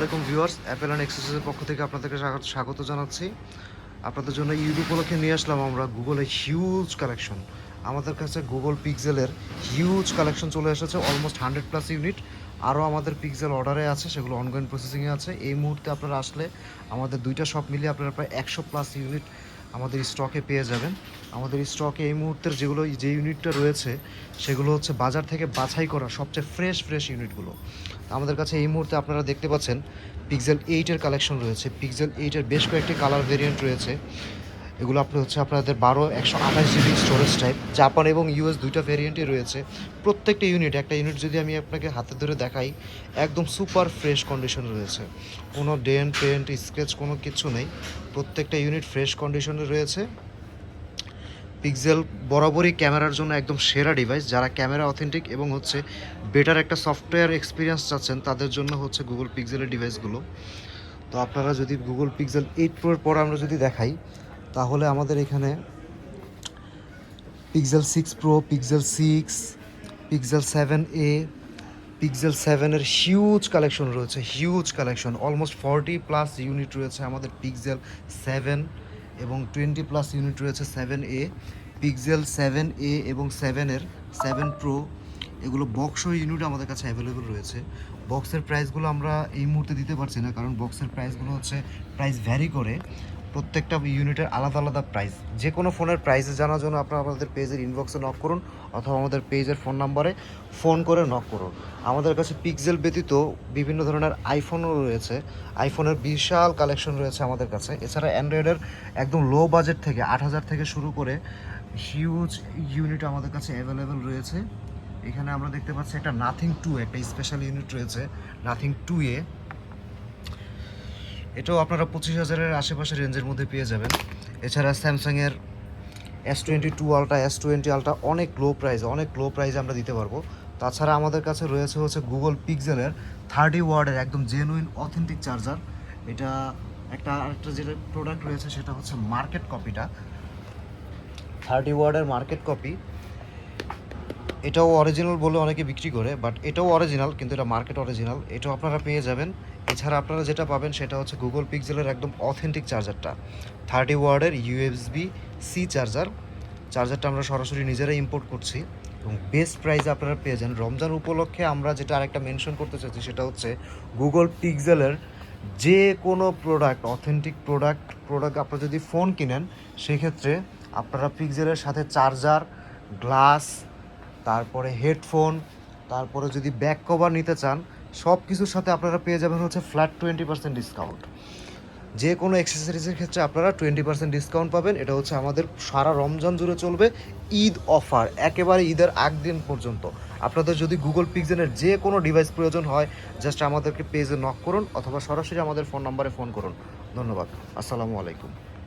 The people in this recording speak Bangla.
আসসালামাইকুম ভিউয়ার্স, অ্যাপেল অ্যান্ড এক্সেসরিজের পক্ষ থেকে আপনাদেরকে স্বাগত জানাচ্ছি। আপনাদের জন্য ঈদ উপলক্ষে নিয়ে আসলাম আমরা গুগলের হিউজ কালেকশন। আমাদের কাছে গুগল পিক্সেলের হিউজ কালেকশন চলে এসেছে, অলমোস্ট 100+ ইউনিট। আরও আমাদের পিক্সেল অর্ডারে আছে, সেগুলো অনগোয়িং প্রসেসিংয়ে আছে। এই মুহূর্তে আপনারা আসলে আমাদের দুইটা শপ মিলিয়ে আপনারা প্রায় 100+ ইউনিট আমাদের স্টকে পেয়ে যাবেন। আমাদের স্টকে এই মুহূর্তের যে ইউনিটটা রয়েছে সেগুলো হচ্ছে বাজার থেকে বাছাই করা সবচেয়ে ফ্রেশ ইউনিটগুলো। আমাদের কাছে এই মুহূর্তে আপনারা দেখতে পাচ্ছেন পিক্সেল 8-এর কালেকশন রয়েছে। পিক্সেল 8-এর বেশ কয়েকটি কালার ভেরিয়েন্ট রয়েছে। এগুলো আপনাদের 12 128 জিবি স্টোরেজ টাইপ। জাপান এবং ইউএস দুইটা ভেরিয়েন্টই রয়েছে। প্রত্যেকটা একটা ইউনিট যদি আমি আপনাকে হাতে ধরে দেখাই, একদম সুপার ফ্রেশ কন্ডিশন রয়েছে। কোনো ডেন্ট পেন্ট স্ক্র্যাচ কোনো কিছু নেই। প্রত্যেকটা ইউনিট ফ্রেশ কন্ডিশনে রয়েছে। পিক্সেল বরাবরই ক্যামেরার জন্য একদম সেরা ডিভাইস। যারা ক্যামেরা অথেন্টিক এবং হচ্ছে বেটার একটা সফটওয়্যার এক্সপিরিয়েন্স চাচ্ছেন তাদের জন্য হচ্ছে গুগল পিক্সেলের ডিভাইসগুলো। তো আপনারা যদি গুগল পিক্সেল 8 প্রোর পর আমরা যদি দেখাই, তাহলে আমাদের এখানে Pixel 6 Pro, Pixel 6, Pixel 7a, Pixel 7-এর হিউজ কালেকশন রয়েছে। অলমোস্ট 40+ ইউনিট রয়েছে আমাদের পিক্সেল 7 এবং 20+ ইউনিট রয়েছে 7a। পিক্সেল 7a এবং 7 প্রো এগুলো বক্স ইউনিট আমাদের কাছে অ্যাভেলেবেল রয়েছে। বক্সের প্রাইসগুলো আমরা এই মুহূর্তে দিতে পারছি না, কারণ বক্সের প্রাইসগুলো প্রাইস ভ্যারি করে। প্রত্যেকটা ইউনিটের আলাদা প্রাইস। যে কোনো ফোনের প্রাইসে জানার জন্য আপনারা আমাদের পেজের ইনবক্সে নক করুন অথবা আমাদের পেজের ফোন নাম্বারে ফোন করে নক করুন। আমাদের কাছে পিক্সেল ব্যতীত বিভিন্ন ধরনের আইফোনও রয়েছে। আইফোনের বিশাল কালেকশন রয়েছে আমাদের কাছে। এছাড়া অ্যান্ড্রয়েডের একদম লো বাজেট থেকে 8,000 থেকে শুরু করে হিউজ ইউনিট আমাদের কাছে অ্যাভেলেবেল রয়েছে। এখানে আমরা দেখতে পাচ্ছি একটা নাথিং 2, একটা স্পেশাল ইউনিট রয়েছে নাথিং 2a। এটাও আপনারা 25,000-এর আশেপাশে রেঞ্জের মধ্যে পেয়ে যাবেন। এছাড়া স্যামসাংয়ের S22 আলট্রা, S20 আলট্রা অনেক লো প্রাইসে আমরা দিতে পারবো। তাছাড়া আমাদের কাছে রয়েছে গুগল পিক্সেলের 30 ওয়াটের একদম জেনুইন অথেন্টিক চার্জার। এটা আরেকটা যেটা প্রোডাক্ট রয়েছে সেটা হচ্ছে মার্কেট কপিটা, 30 ওয়াটের মার্কেট কপি। এটাও অরিজিনাল বলে অনেকে বিক্রি করে, বাট এটাও অরিজিনাল, কিন্তু এটা মার্কেট অরিজিনাল। এটাও আপনারা পেয়ে যাবেন। এছাড়া আপনারা যেটা পাবেন সেটা হচ্ছে গুগল পিক্সেলের একদম অথেন্টিক চার্জারটা, 30 ওয়াটের USB-C চার্জারটা আমরা সরাসরি নিজেরাই ইম্পোর্ট করছি এবং বেস্ট প্রাইসে আপনারা পেয়ে যান। রমজান উপলক্ষে আমরা যেটা আরেকটা মেনশন করতে চাচ্ছি সেটা হচ্ছে গুগল পিক্সেলের যে কোনো অথেন্টিক প্রোডাক্ট আপনারা যদি ফোন কিনেন, সেক্ষেত্রে আপনারা পিক্সেলের সাথে চার্জার, গ্লাস, তারপরে হেডফোন, তারপরে যদি ব্যাক কভার নিতে চান, সব কিছুর সাথে আপনারা পেয়ে যাবেন ফ্ল্যাট 20% ডিসকাউন্ট। যে কোনো অ্যাক্সেসরিজের ক্ষেত্রে আপনারা 20% ডিসকাউন্ট পাবেন। এটা আমাদের সারা রমজান জুড়ে চলবে, ঈদ অফার, একেবারে ঈদের আগ দিন পর্যন্ত। আপনাদের যদি গুগল পিক্সেলের যে কোনো ডিভাইস প্রয়োজন হয়, জাস্ট আমাদেরকে পেজে নক করুন অথবা সরাসরি আমাদের ফোন নাম্বারে ফোন করুন। ধন্যবাদ। আসসালামু আলাইকুম।